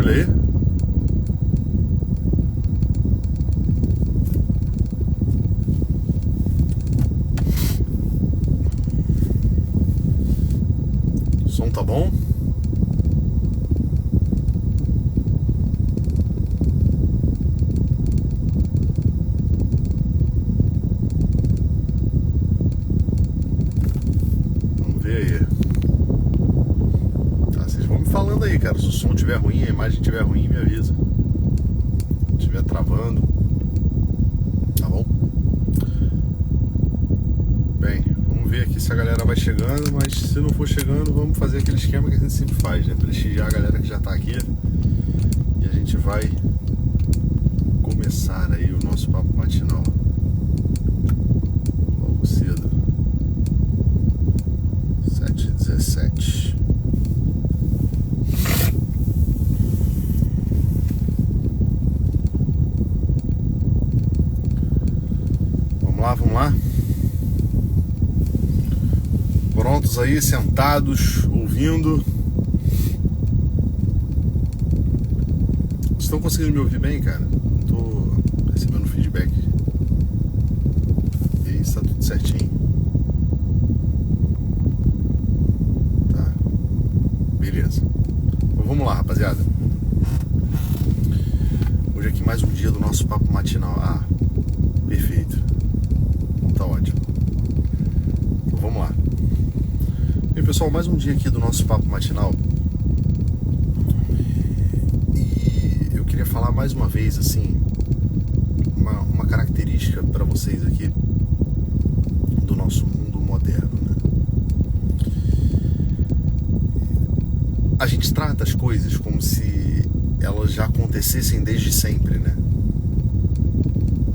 barulho aí? O som tá bom? Vamos ver aí. Tá, vocês vão me falando aí, cara. Se o som estiver ruim, a imagem estiver ruim, me avisa. Se estiver travando, tá bom? Bem, vamos ver aqui se a galera vai chegando, mas se não for chegando, vamos fazer aquele esquema que a gente sempre faz, né? Prestigiar a galera que já tá aqui. E a gente vai começar aí o nosso papo matinal logo cedo. 7h17. Vamos lá. Prontos aí, sentados, ouvindo. Vocês estão conseguindo me ouvir bem, cara? Não tô recebendo feedback. E aí, está tudo certinho. Tá. Beleza. Então vamos lá, rapaziada. Hoje aqui mais um dia do nosso papo matinal. Ah, perfeito. Tá ótimo. Então vamos lá. E aí, pessoal, mais um dia aqui do nosso papo matinal. E eu queria falar mais uma vez, assim, uma característica para vocês aqui do nosso mundo moderno, né? A gente trata as coisas como se elas já acontecessem desde sempre, né?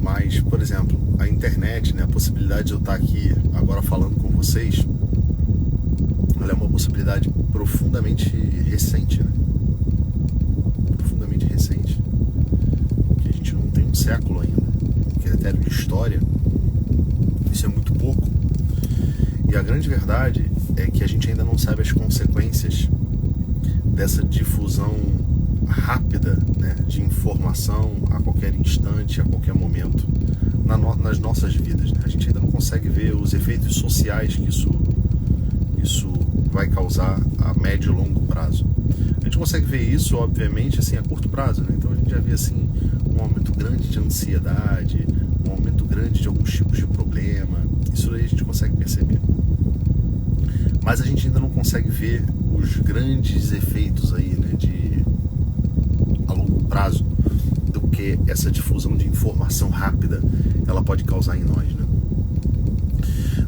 Mas, por exemplo, a internet, né, a possibilidade de eu estar aqui agora falando com vocês, ela é uma possibilidade profundamente recente, né? Profundamente recente. Porque a gente não tem um século ainda. Em critério de história, isso é muito pouco. E a grande verdade é que a gente ainda não sabe as consequências dessa difusão rápida, né, de informação a qualquer instante, a qualquer momento nas nossas vidas, né? A gente ainda não consegue ver os efeitos sociais que isso vai causar a médio e longo prazo. A gente consegue ver isso, obviamente, assim, a curto prazo, né? Então a gente já vê assim, um aumento grande de ansiedade, um aumento grande de alguns tipos de problema. Isso aí a gente consegue perceber. Mas a gente ainda não consegue ver os grandes efeitos aí, né, a longo prazo do que essa difusão de informação rápida ela pode causar em nós, né?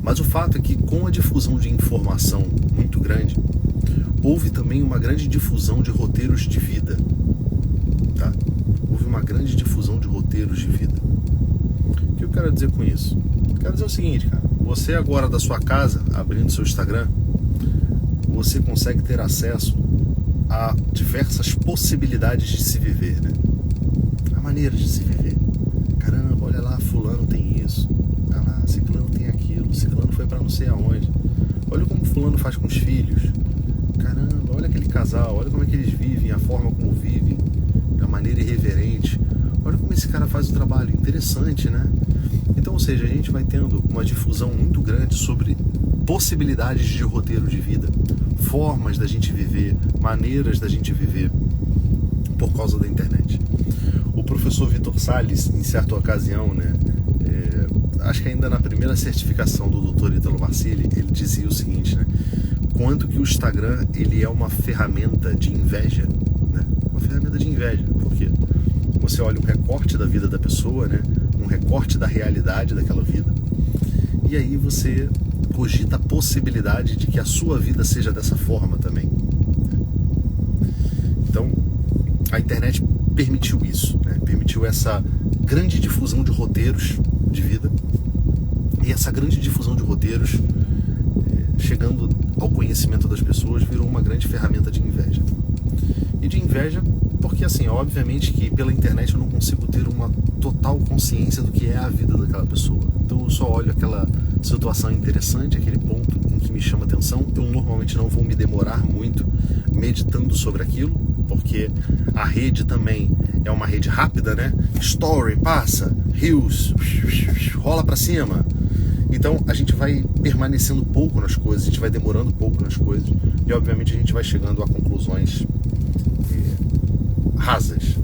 Mas o fato é que com a difusão de informação muito grande, houve também uma grande difusão de roteiros de vida, tá? Houve uma grande difusão de roteiros de vida. O que eu quero dizer com isso? Eu quero dizer o seguinte, cara. Você agora da sua casa, abrindo seu Instagram, você consegue ter acesso a diversas possibilidades de se viver, né? Há maneiras de se viver. Caramba, olha lá, fulano tem isso. Olha lá, ciclano tem aquilo. Ciclano foi pra não sei aonde. Olha como fulano faz com os filhos. Caramba, olha aquele casal. Olha como é que eles vivem, a forma como vivem, da maneira irreverente. Olha como esse cara faz o trabalho. Interessante, né? Então, ou seja, a gente vai tendo uma difusão muito grande sobre possibilidades de roteiro de vida, formas da gente viver, maneiras da gente viver por causa da internet. O professor Vitor Salles, em certa ocasião, né, acho que ainda na primeira certificação do Dr. Ítalo Marcilli, ele dizia o seguinte, né, quanto que o Instagram ele é uma ferramenta de inveja, né, uma ferramenta de inveja, porque você olha um recorte da vida da pessoa, né, um recorte da realidade daquela vida, e aí você cogita a possibilidade de que a sua vida seja dessa forma também. Então, a internet permitiu isso, né? Permitiu essa grande difusão de roteiros de vida, e essa grande difusão de roteiros, chegando ao conhecimento das pessoas, virou uma grande ferramenta de inveja. E de inveja porque, assim, obviamente que pela internet eu não consigo ter uma total consciência do que é a vida daquela pessoa. Então eu só olho aquela situação interessante, aquele ponto em que me chama atenção. Eu normalmente não vou me demorar muito meditando sobre aquilo, porque a rede também é uma rede rápida, né? Story, passa, reels, rola para cima. Então a gente vai permanecendo pouco nas coisas, a gente vai demorando pouco nas coisas e obviamente a gente vai chegando a conclusões rasas.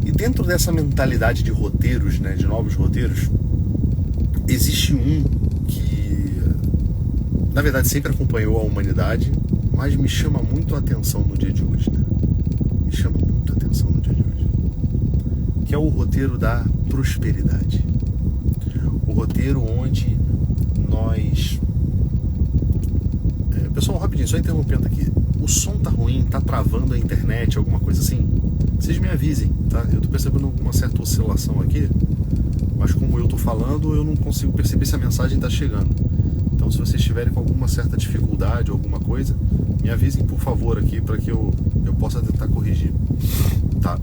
E dentro dessa mentalidade de roteiros, né, de novos roteiros, existe um que, na verdade, sempre acompanhou a humanidade, mas me chama muito a atenção no dia de hoje, né? Me chama muito a atenção no dia de hoje. Que é o roteiro da prosperidade. O roteiro onde nós... Pessoal, rapidinho, só interrompendo aqui. O som tá ruim, tá travando a internet, alguma coisa assim? Vocês me avisem, tá? Eu tô percebendo uma certa oscilação aqui, mas como eu tô falando, eu não consigo perceber se a mensagem tá chegando. Então, se vocês estiverem com alguma certa dificuldade ou alguma coisa, me avisem, por favor, aqui, para que eu possa tentar corrigir, tá?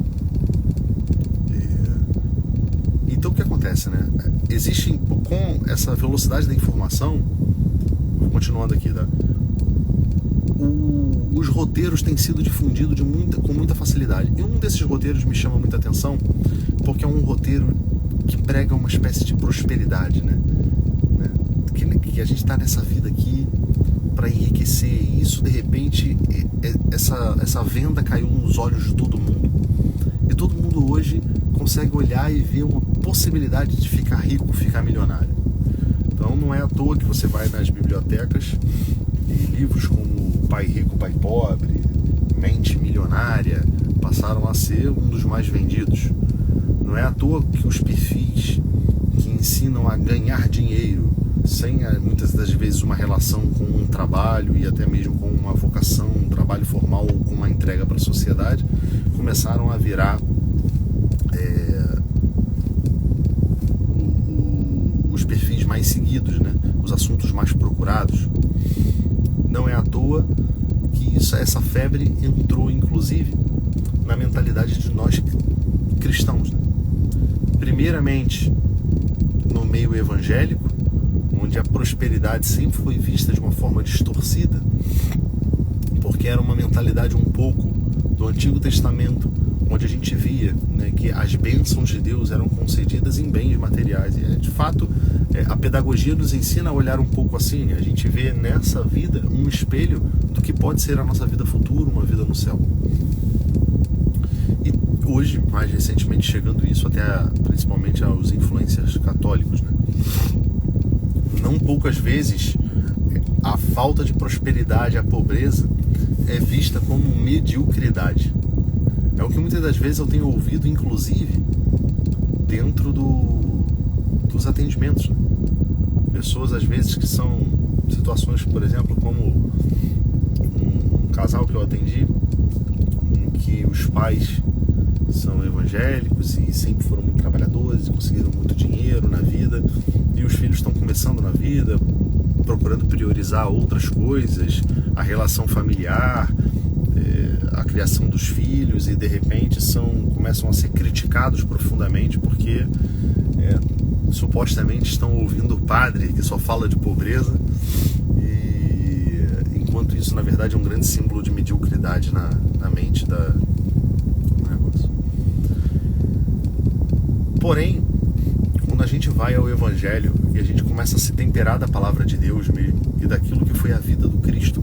Então, o que acontece, né? Existem, com essa velocidade da informação, vou continuando aqui, tá? Os roteiros têm sido difundidos com muita facilidade. E um desses roteiros me chama muita atenção, porque é um roteiro que prega uma espécie de prosperidade, né? Que a gente está nessa vida aqui para enriquecer, e isso de repente essa venda caiu nos olhos de todo mundo, e todo mundo hoje consegue olhar e ver uma possibilidade de ficar rico, ficar milionário. Então não é à toa que você vai nas bibliotecas e livros como Pai Rico, Pai Pobre, Mente Milionária passaram a ser um dos mais vendidos. Não é à toa que os perfis que ensinam a ganhar dinheiro sem muitas das vezes uma relação com um trabalho e até mesmo com uma vocação, um trabalho formal ou com uma entrega para a sociedade, começaram a virar os perfis mais seguidos, né? Os assuntos mais procurados. Não é à toa que essa febre entrou inclusive na mentalidade de nós cristãos, né? Primeiramente no meio evangélico, onde a prosperidade sempre foi vista de uma forma distorcida, porque era uma mentalidade um pouco do Antigo Testamento, onde a gente via, né, que as bênçãos de Deus eram concedidas em bens materiais. E de fato a pedagogia nos ensina a olhar um pouco assim, né? A gente vê nessa vida um espelho do que pode ser a nossa vida futura, uma vida no céu. E hoje, mais recentemente, chegando isso até principalmente aos influencers católicos, né? Não poucas vezes a falta de prosperidade, a pobreza é vista como mediocridade. É o que muitas das vezes eu tenho ouvido, inclusive dentro dos atendimentos, né? Pessoas às vezes que são situações, por exemplo, como um casal que eu atendi, em que os pais são evangélicos e sempre foram muito trabalhadores, conseguiram muito dinheiro na vida, e os filhos estão começando na vida, procurando priorizar outras coisas, a relação familiar, a criação dos filhos, e de repente começam a ser criticados profundamente porque supostamente estão ouvindo o padre que só fala de pobreza, e enquanto isso na verdade é um grande símbolo de mediocridade na mente do negócio. Porém, quando a gente vai ao Evangelho e a gente começa a se temperar da palavra de Deus mesmo e daquilo que foi a vida do Cristo,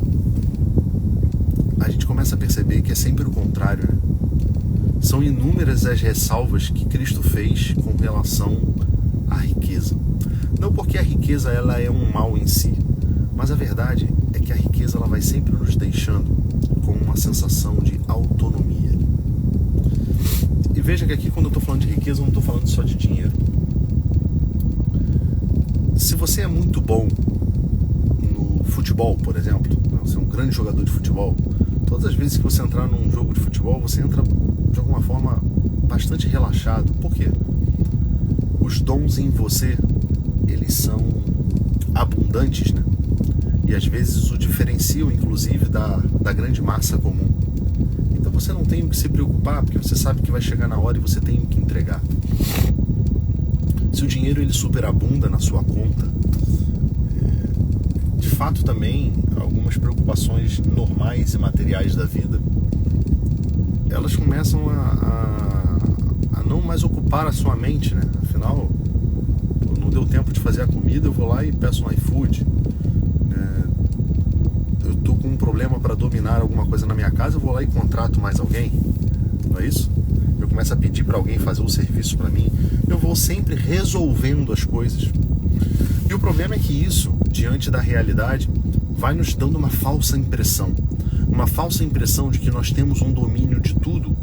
a gente começa a perceber que é sempre o contrário, né? São inúmeras as ressalvas que Cristo fez com relação à riqueza. Não porque a riqueza ela é um mal em si, mas a verdade é que a riqueza ela vai sempre nos deixando com uma sensação de autonomia. E veja que aqui, quando eu estou falando de riqueza, eu não estou falando só de dinheiro. Se você é muito bom no futebol, por exemplo, você é um grande jogador de futebol, todas as vezes que você entrar num jogo de futebol, você entra de alguma forma bastante relaxado. Por quê? Os dons em você, eles são abundantes, né? E às vezes o diferenciam, inclusive, da grande massa comum. Então você não tem o que se preocupar, porque você sabe que vai chegar na hora e você tem o que entregar. Se o dinheiro ele superabunda na sua conta, de fato também algumas preocupações normais e materiais da vida, elas começam a não mais ocupar a sua mente, né? Afinal, não deu tempo de fazer a comida, eu vou lá e peço um iFood. Eu tô com um problema para dominar alguma coisa na minha casa, eu vou lá e contrato mais alguém. Não é isso? Eu começo a pedir para alguém fazer um serviço para mim. Eu vou sempre resolvendo as coisas. E o problema é que isso, diante da realidade, vai nos dando uma falsa impressão. Uma falsa impressão de que nós temos um domínio de tudo,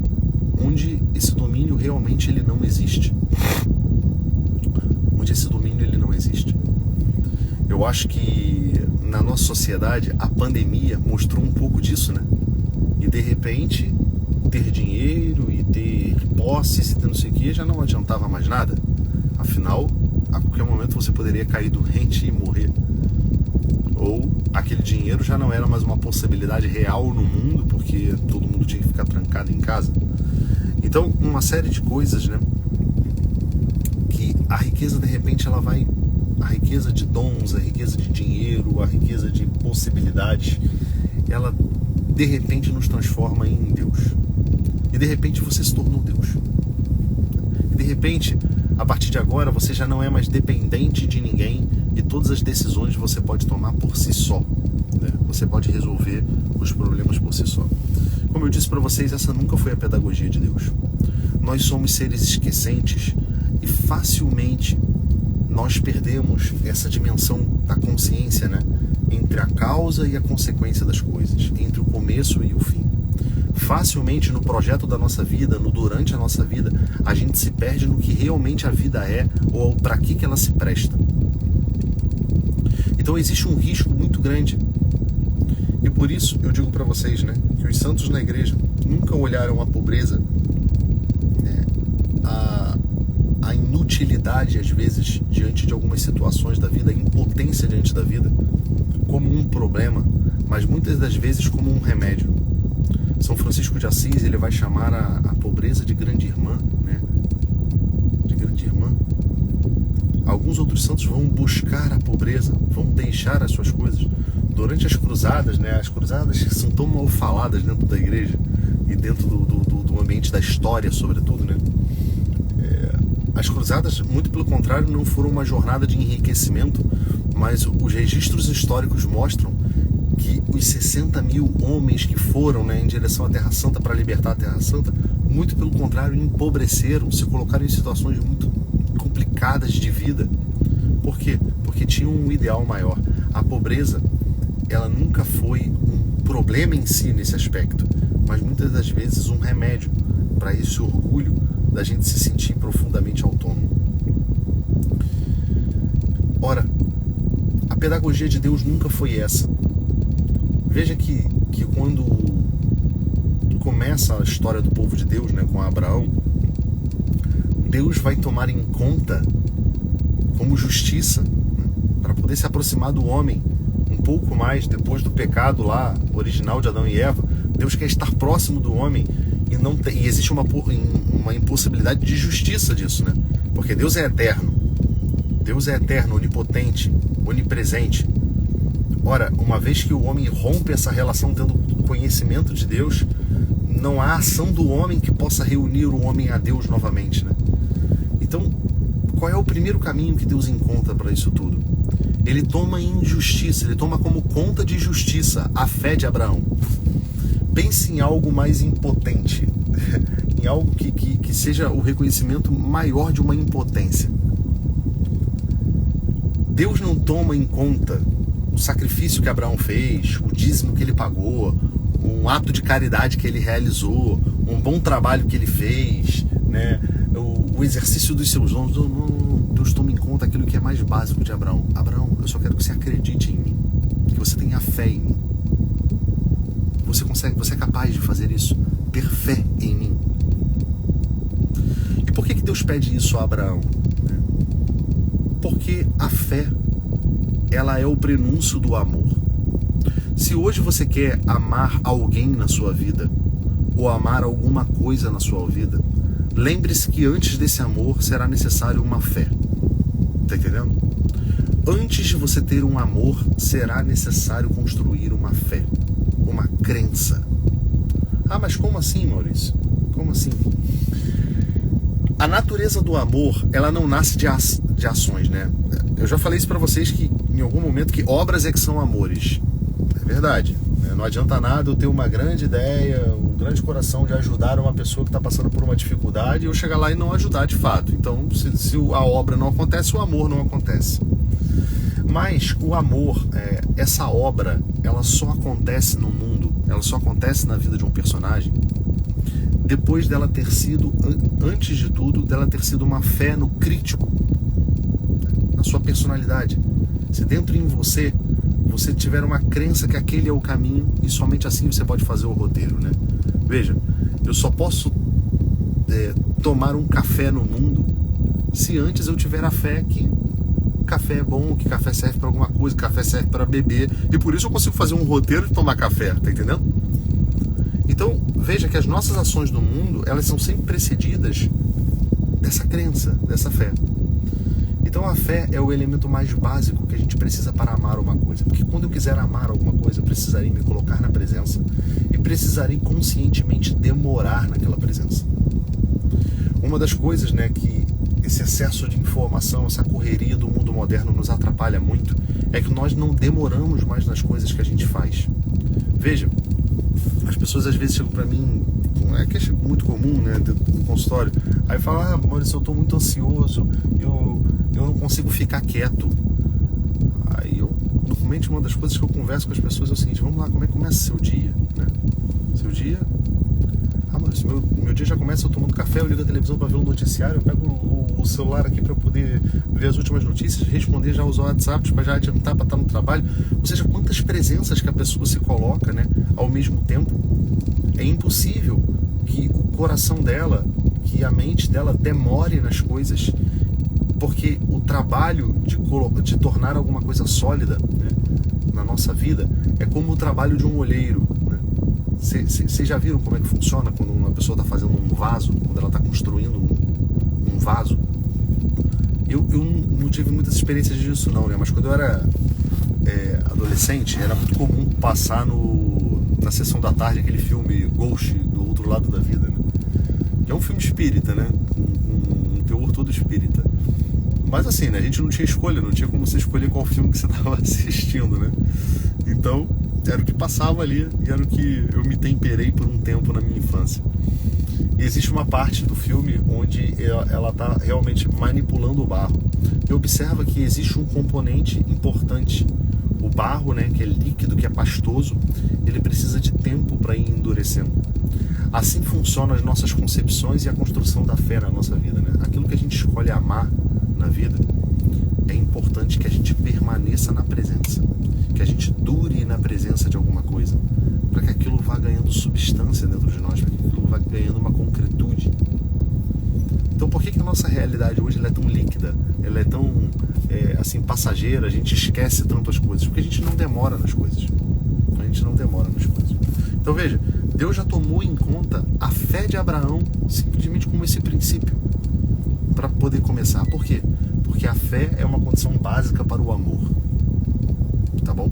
onde esse domínio realmente ele não existe. Onde esse domínio ele não existe. Eu acho que na nossa sociedade a pandemia mostrou um pouco disso, né? E de repente ter dinheiro e ter posses e ter não sei o que já não adiantava mais nada. Afinal, a qualquer momento você poderia cair doente e morrer. Ou aquele dinheiro já não era mais uma possibilidade real no mundo, porque todo mundo tinha que ficar trancado em casa. Então, uma série de coisas, né? Que a riqueza, de repente, ela vai... A riqueza de dons, a riqueza de dinheiro, a riqueza de possibilidades, ela, de repente, nos transforma em Deus. E, de repente, você se tornou Deus. E, de repente, a partir de agora, você já não é mais dependente de ninguém e todas as decisões você pode tomar por si só, né? Você pode resolver os problemas por si só. Como eu disse para vocês, essa nunca foi a pedagogia de Deus. Nós somos seres esquecentes e facilmente nós perdemos essa dimensão da consciência, né? Entre a causa e a consequência das coisas, entre o começo e o fim. Facilmente no projeto da nossa vida, no durante a nossa vida, a gente se perde no que realmente a vida é ou para que ela se presta. Então existe um risco muito grande. E por isso eu digo para vocês, né, que os santos na igreja nunca olharam a pobreza, né, a inutilidade às vezes diante de algumas situações da vida, a impotência diante da vida, como um problema, mas muitas das vezes como um remédio. São Francisco de Assis, ele vai chamar a pobreza de grande irmã, né? De grande irmã. Alguns outros santos vão buscar a pobreza, vão deixar as suas coisas. Durante as cruzadas, né? As cruzadas são tão mal faladas dentro da igreja e dentro do ambiente da história, sobretudo, né? As cruzadas, muito pelo contrário, não foram uma jornada de enriquecimento, mas os registros históricos mostram que os 60 mil homens que foram, né, em direção à Terra Santa para libertar a Terra Santa, muito pelo contrário, empobreceram, se colocaram em situações muito complicadas de vida. Por quê? Porque tinham um ideal maior. A pobreza, ela nunca foi um problema em si nesse aspecto, mas muitas das vezes um remédio para esse orgulho da gente se sentir profundamente autônomo. Ora, a pedagogia de Deus nunca foi essa. Veja que quando começa a história do povo de Deus, né, com Abraão, Deus vai tomar em conta como justiça, né, para poder se aproximar do homem um pouco mais depois do pecado lá original de Adão e Eva. Deus quer estar próximo do homem e existe uma impossibilidade de justiça disso, né? Porque Deus é eterno. Deus é eterno, onipotente, onipresente. Ora, uma vez que o homem rompe essa relação tendo conhecimento de Deus, não há ação do homem que possa reunir o homem a Deus novamente, né? Então, qual é o primeiro caminho que Deus encontra para isso tudo? Ele toma em justiça, ele toma como conta de justiça a fé de Abraão. Pense em algo mais impotente, em algo que seja o reconhecimento maior de uma impotência. Deus não toma em conta o sacrifício que Abraão fez, o dízimo que ele pagou, um ato de caridade que ele realizou, um bom trabalho que ele fez, né? O exercício dos seus dons. Deus toma em conta aquilo que é mais básico de Abraão. Abraão, eu só quero que você acredite em mim, que você tenha fé em mim. Você é capaz de fazer isso, ter fé em mim. E por que Deus pede isso a Abraão? Porque a fé, ela é o prenúncio do amor. Se hoje você quer amar alguém na sua vida, ou amar alguma coisa na sua vida, lembre-se que antes desse amor será necessário uma fé. Tá entendendo? antes de você ter um amor, será necessário construir uma fé, uma crença. Ah, mas como assim, Maurício? Como assim? A natureza do amor, ela não nasce de ações, né? Eu já falei isso pra vocês que em algum momento que obras é que são amores. É verdade. Não adianta nada eu ter uma grande ideia, um grande coração de ajudar uma pessoa que está passando por uma dificuldade e eu chegar lá e não ajudar de fato. Então, se a obra não acontece, o amor não acontece. Mas o amor, essa obra, ela só acontece no mundo, ela só acontece na vida de um personagem depois dela ter sido, antes de tudo, dela ter sido uma fé no crítico, na sua personalidade. Se dentro em você tiver uma crença que aquele é o caminho e somente assim você pode fazer o roteiro, né? Veja, eu só posso tomar um café no mundo se antes eu tiver a fé que café é bom, que café serve para alguma coisa, que café serve para beber, e por isso eu consigo fazer um roteiro de tomar café, tá entendendo? Então, veja que as nossas ações no mundo, elas são sempre precedidas dessa crença, dessa fé. Então a fé é o elemento mais básico que a gente precisa para amar uma coisa. Porque quando eu quiser amar alguma coisa, eu precisarei me colocar na presença e precisarei conscientemente demorar naquela presença. Uma das coisas, né, que esse excesso de informação, essa correria do mundo moderno nos atrapalha muito, é que nós não demoramos mais nas coisas que a gente faz. Veja, as pessoas às vezes chegam para mim, não é que é muito comum, né, no consultório, aí falam, Maurício, eu estou muito ansioso, eu não consigo ficar quieto. Aí normalmente uma das coisas que eu converso com as pessoas é o seguinte, vamos lá, como é que começa seu dia, né? Seu dia, Maurício, meu dia já começa eu tomando café, eu ligo a televisão para ver um noticiário, eu pego o celular aqui para poder ver as últimas notícias, responder já os WhatsApps para já adiantar para estar no trabalho. Ou seja, quantas presenças que a pessoa se coloca, né, ao mesmo tempo. É impossível que o coração dela, que a mente dela demore nas coisas, porque o trabalho de tornar alguma coisa sólida, né, na nossa vida é como o trabalho de um olheiro, né? Vocês já viram como é que funciona quando uma pessoa está fazendo um vaso, quando ela está construindo um vaso? Eu não tive muitas experiências disso não, né? Mas quando eu era adolescente, era muito comum passar na sessão da tarde aquele filme Ghost, Do Outro Lado da Vida, né? Que é um filme espírita, né? Um teor todo espírita. Mas assim, né? A gente não tinha escolha, não tinha como você escolher qual filme que você estava assistindo, né? Então, era o que passava ali e era o que eu me temperei por um tempo na minha infância. E existe uma parte do filme onde ela está realmente manipulando o barro. E observa que existe um componente importante. O barro, né, que é líquido, que é pastoso, ele precisa de tempo para ir endurecendo. Assim funcionam as nossas concepções e a construção da fé na nossa vida, né? Aquilo que a gente escolhe amar na vida, é importante que a gente permaneça na presença, que a gente dure na presença de alguma coisa, para que aquilo vá ganhando substância dentro de nós, para que aquilo vá ganhando uma concretude. Então por que a nossa realidade hoje ela é tão líquida, ela é tão assim, passageira, a gente esquece tanto as coisas? Porque a gente não demora nas coisas. A gente não demora nas coisas. Então veja, Deus já tomou em conta a fé de Abraão simplesmente como esse princípio para poder começar. Por quê? Porque a fé é uma condição básica para o amor. Tá bom?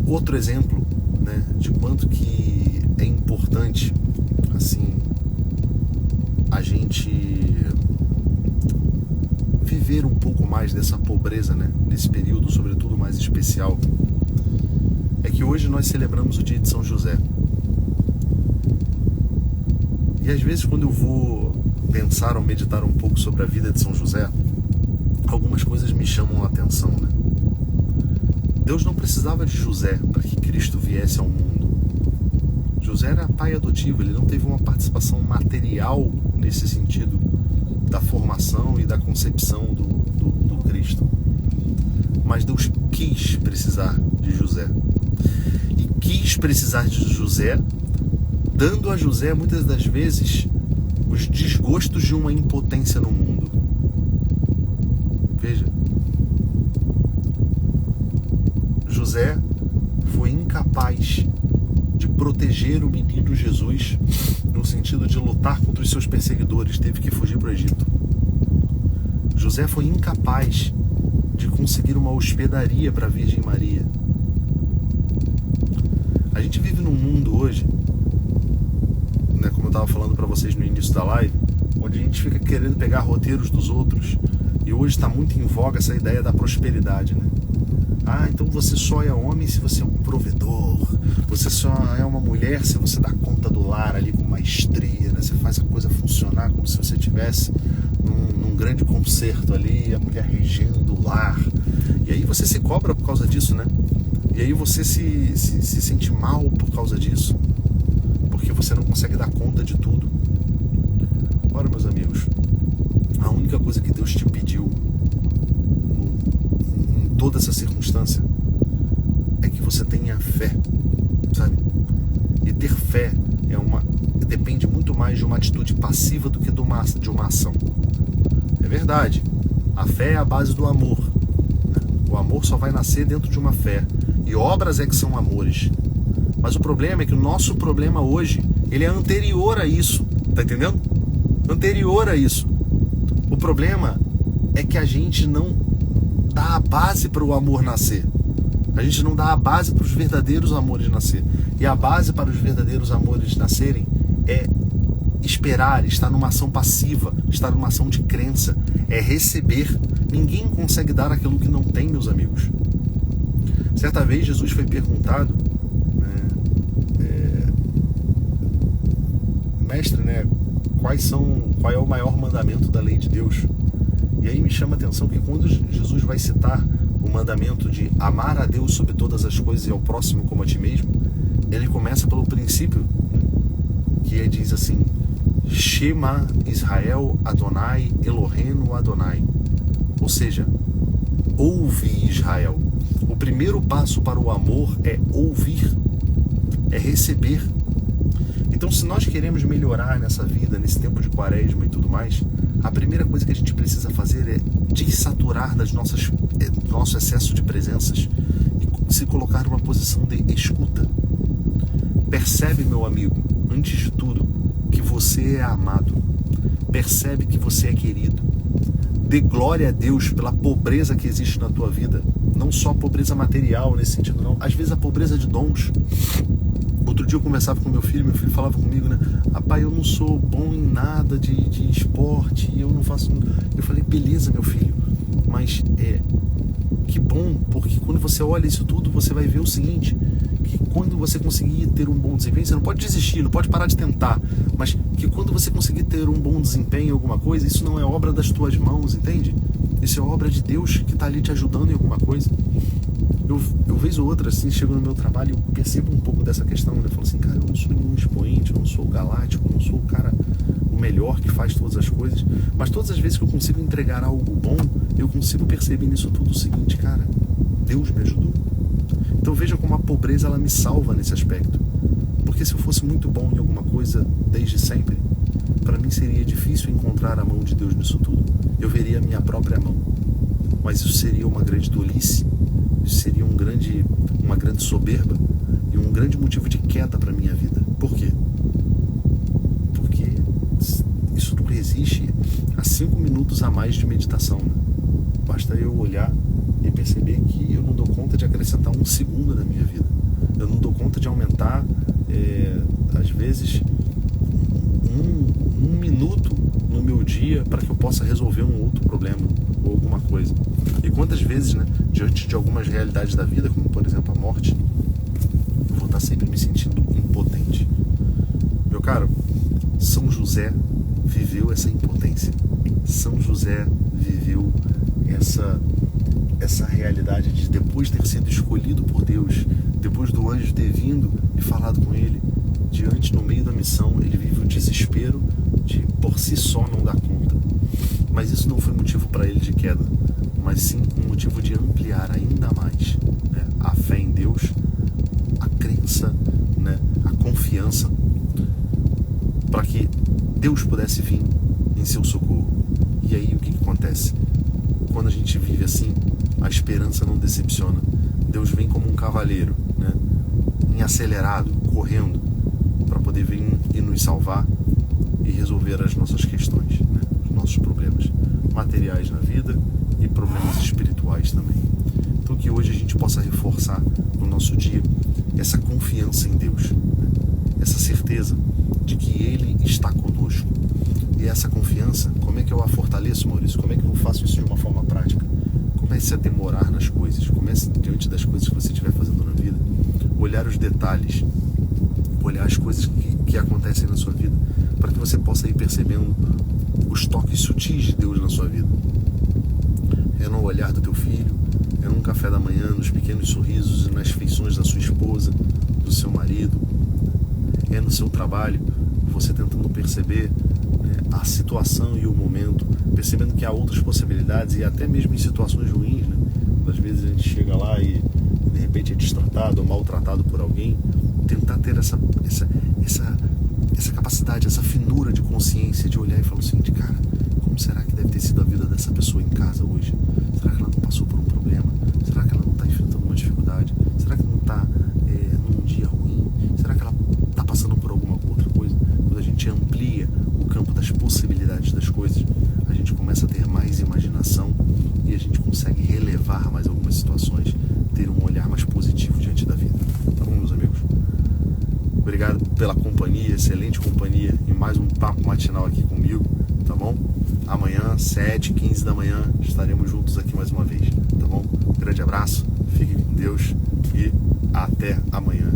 Outro exemplo, né, de quanto que é importante assim a gente viver um pouco mais dessa pobreza, né, nesse período, sobretudo mais especial, é que hoje nós celebramos o dia de São José. E às vezes quando eu vou pensar ou meditar um pouco sobre a vida de São José, algumas coisas me chamam a atenção, né? Deus não precisava de José para que Cristo viesse ao mundo. José era pai adotivo, ele não teve uma participação material nesse sentido da formação e da concepção do Cristo. Mas Deus quis precisar de José. E quis precisar de José, dando a José muitas das vezes os desgostos de uma impotência no mundo. Veja, José foi incapaz de proteger o menino Jesus no sentido de lutar contra os seus perseguidores, teve que fugir para o Egito. José foi incapaz de conseguir uma hospedaria para a Virgem Maria. A gente vive num mundo hoje, né, como eu estava falando para vocês no início da live, onde a gente fica querendo pegar roteiros dos outros, e hoje está muito em voga essa ideia da prosperidade, né? Ah, então você só é homem se você é um provedor, você só é uma mulher se você dá conta do lar ali com maestria, né? Você faz a coisa funcionar como se você estivesse num grande concerto ali, a mulher regendo o lar. E aí você se cobra por causa disso, né? E aí você se sente mal por causa disso, porque você não consegue dar conta de tudo. Ora, meus amigos, a única coisa que Deus te pediu em toda essa circunstância é que você tenha fé, sabe? E ter fé depende muito mais de uma atitude passiva do que de uma ação. É verdade, a fé é a base do amor, né? O amor só vai nascer dentro de uma fé, e obras é que são amores. Mas o problema é que o nosso problema hoje, ele é anterior a isso, tá entendendo? Anterior a isso. O problema é que a gente não dá a base para o amor nascer. A gente não dá a base para os verdadeiros amores nascer. E a base para os verdadeiros amores nascerem é esperar, estar numa ação passiva, estar numa ação de crença, é receber. Ninguém consegue dar aquilo que não tem, meus amigos. Certa vez Jesus foi perguntado, mestre, né, qual é o maior mandamento da lei de Deus? E aí me chama a atenção que quando Jesus vai citar o mandamento de amar a Deus sobre todas as coisas e ao próximo como a ti mesmo, ele começa pelo princípio, que diz assim: Shema Israel Adonai Eloheinu Adonai. Ou seja, ouve Israel. O primeiro passo para o amor é ouvir, é receber. Então, se nós queremos melhorar nessa vida, nesse tempo de quaresma e tudo mais, a primeira coisa que a gente precisa fazer é dessaturar do nosso excesso de presenças e se colocar numa posição de escuta. Percebe, meu amigo, antes de tudo, que você é amado. Percebe que você é querido. Dê glória a Deus pela pobreza que existe na tua vida. Não só pobreza material nesse sentido, não. Às vezes a pobreza de dons. Outro dia eu conversava com meu filho falava comigo, né? Pai, eu não sou bom em nada de esporte, eu não faço... Eu falei, beleza, meu filho, mas que bom, porque quando você olha isso tudo, você vai ver o seguinte, que quando você conseguir ter um bom desempenho, você não pode desistir, não pode parar de tentar, mas que quando você conseguir ter um bom desempenho em alguma coisa, isso não é obra das tuas mãos, entende? Isso é obra de Deus que está ali te ajudando em alguma coisa. Eu vez ou outra, assim, chego no meu trabalho e percebo um pouco dessa questão, né? Eu falo assim, cara, eu não sou nenhum expoente, eu não sou o galáctico, eu não sou o cara, o melhor que faz todas as coisas, mas todas as vezes que eu consigo entregar algo bom, eu consigo perceber nisso tudo o seguinte, cara, Deus me ajudou. Então veja como a pobreza, ela me salva nesse aspecto, porque se eu fosse muito bom em alguma coisa desde sempre, para mim seria difícil encontrar a mão de Deus nisso tudo. Eu veria a minha própria mão, mas isso seria uma grande tolice, isso seria uma grande soberba e um grande motivo de queda para a minha vida. Por quê? Porque isso tudo existe a 5 minutos a mais de meditação, né? Basta eu olhar e perceber que eu não dou conta de acrescentar 1 segundo na minha vida. Eu não dou conta de aumentar, às vezes, um minuto no meu dia para que eu possa resolver um outro problema ou alguma coisa. E quantas vezes, né, diante de algumas realidades da vida, como por exemplo a morte, eu vou estar sempre me sentindo impotente. Meu caro, São José viveu essa impotência. São José viveu essa realidade de, depois de ter sido escolhido por Deus, depois do anjo ter vindo e falado com ele, no meio da missão, ele vive o desespero de por si só não dar conta. Mas isso não foi motivo para ele de queda, mas sim um motivo de ampliar ainda mais, né, a fé em Deus, a crença, né, a confiança, para que Deus pudesse vir em seu socorro. E aí o que acontece? Quando a gente vive assim, a esperança não decepciona. Deus vem como um cavaleiro, né, em acelerado, correndo, para poder vir e nos salvar e resolver as nossas questões, né, os nossos problemas. materiais na vida e problemas espirituais também. Então que hoje a gente possa reforçar no nosso dia essa confiança em Deus, essa certeza de que Ele está conosco. E essa confiança, como é que eu a fortaleço, Maurício? Como é que eu faço isso de uma forma prática? Comece a demorar nas coisas, comece diante das coisas que você estiver fazendo na vida, olhar os detalhes, olhar as coisas que acontecem na sua vida, para que você possa ir percebendo os toques sutis de Deus na sua vida. É no olhar do teu filho, é num café da manhã, nos pequenos sorrisos e nas feições da sua esposa, do seu marido, é no seu trabalho, você tentando perceber a situação e o momento, percebendo que há outras possibilidades e até mesmo em situações ruins, né? Às vezes a gente chega lá e de repente é destratado ou maltratado por alguém, tentar ter essa capacidade, essa finura de consciência de olhar e falar o seguinte: cara, como será que deve ter sido a vida dessa pessoa em casa hoje? Será que ela não passou por um problema? Será que ela não está enfrentando uma dificuldade? Será que não está num dia ruim? Será que ela está passando por alguma outra coisa? Quando a gente amplia o campo das possibilidades das coisas, a gente começa a ter mais imaginação e a gente consegue relevar mais algumas situações, ter um olhar mais positivo diante da vida. Tá bom, meus amigos? Obrigado pela companhia, excelente companhia, e mais um papo matinal aqui comigo, tá bom? Amanhã, 7h15 da manhã, estaremos juntos aqui mais uma vez, tá bom? Um grande abraço, fique com Deus e até amanhã.